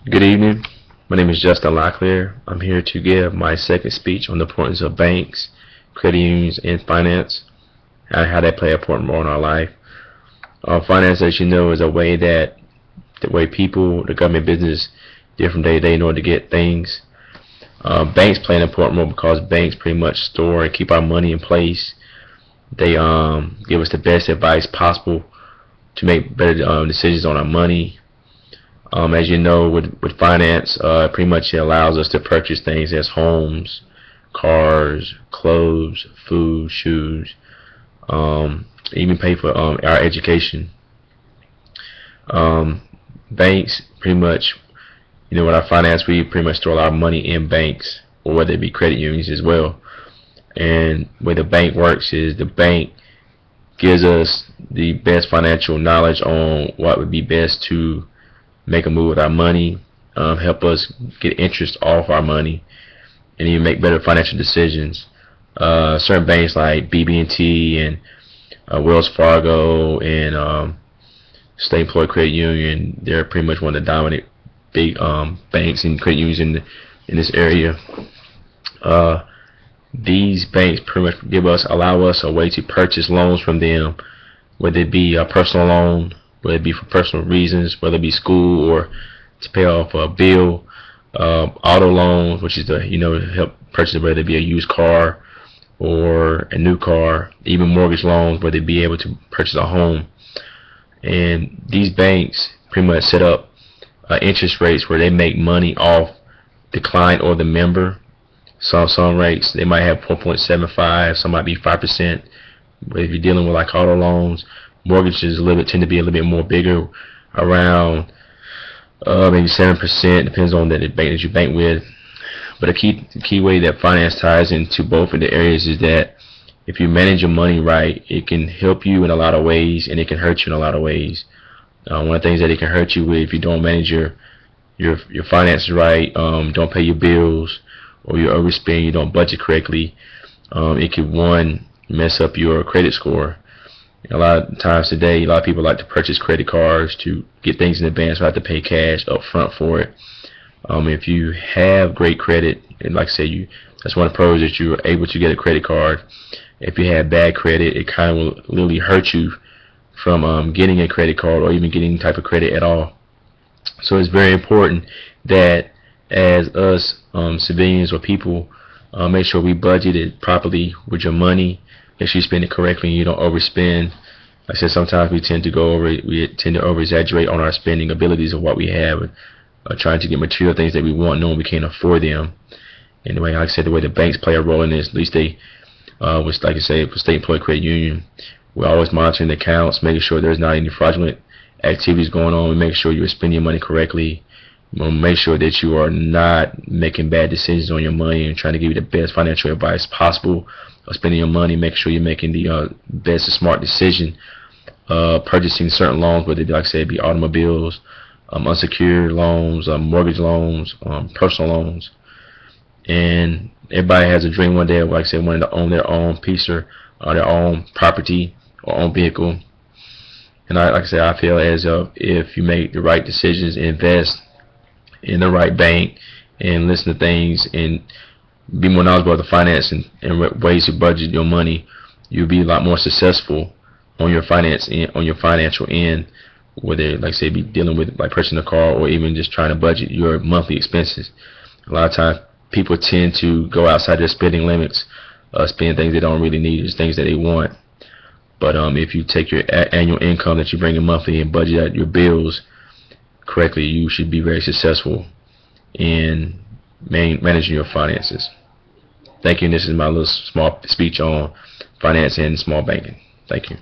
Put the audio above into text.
Good evening. My name is Justin Locklear. I'm here to give my second speech on the importance of banks, credit unions, and finance, and how they play an important role in our life. Finance, as you know, is a way that the way people, the government, business, different day in order to get things. Banks play an important role because banks pretty much store and keep our money in place. They give us the best advice possible to make better decisions on our money. As you know, with finance, pretty much it allows us to purchase things as homes, cars, clothes, food, shoes, even pay for our education. Banks pretty much, with our finance, we pretty much store our money in banks, or whether it be credit unions as well. And the way the bank works is the bank gives us the best financial knowledge on what would be best to make a move with our money, help us get interest off our money, and even make better financial decisions. Certain banks like BB&T and Wells Fargo and State Employed Credit Union, they're pretty much one of the dominant big banks and credit unions in this area. These banks pretty much allow us a way to purchase loans from them, whether it be a personal loan, whether it be for personal reasons, whether it be school or to pay off a bill, auto loans, which is to help purchase whether it be a used car or a new car, even mortgage loans, where they'd be able to purchase a home. And these banks pretty much set up interest rates where they make money off the client or the member. Some rates they might have 4.75, some might be 5%. But if you're dealing with like auto loans, mortgages tend to be a little bit more bigger, around maybe 7%, depends on the bank that you bank with. But a key way that finance ties into both of the areas is that if you manage your money right, it can help you in a lot of ways, and it can hurt you in a lot of ways. One of the things that it can hurt you with, if you don't manage your finances right, don't pay your bills, or you overspend, you don't budget correctly, it could, one, mess up your credit score. A lot of times today, a lot of people like to purchase credit cards to get things in advance, or have to pay cash up front for it. If you have great credit, and like I said, that's one of the pros, that you're able to get a credit card. If you have bad credit, it kind of will literally hurt you from getting a credit card, or even getting any type of credit at all. So it's very important that as us civilians or people, make sure we budget it properly with your money. Make sure you spend it correctly and you don't overspend. Like I said, sometimes we tend to over exaggerate on our spending abilities of what we have, trying to get material things that we want, knowing we can't afford them. Anyway, like I said, the way the banks play a role in this, at least they, which, like I said, for State Employed Credit Union, we're always monitoring the accounts, making sure there's not any fraudulent activities going on. We make sure you're spending your money correctly. We'll make sure that you are not making bad decisions on your money, and trying to give you the best financial advice possible of spending your money. Make sure you're making the best and smart decision, purchasing certain loans, whether it be, like I said, be automobiles, unsecured loans, mortgage loans, personal loans. And everybody has a dream one day, like I said, wanting to own their own piece or their own property or own vehicle. And like I said, I feel as if you make the right decisions, invest in the right bank, and listen to things, and be more knowledgeable of the finance and ways to budget your money, you'll be a lot more successful on your financial end, whether, like I say, be dealing with like purchasing a car, or even just trying to budget your monthly expenses. A lot of times people tend to go outside their spending limits, spend things they don't really need, just things that they want. But if you take your annual income that you bring in monthly and budget out your bills correctly, you should be very successful in managing your finances. Thank you. And this is my little small speech on finance and small banking. Thank you.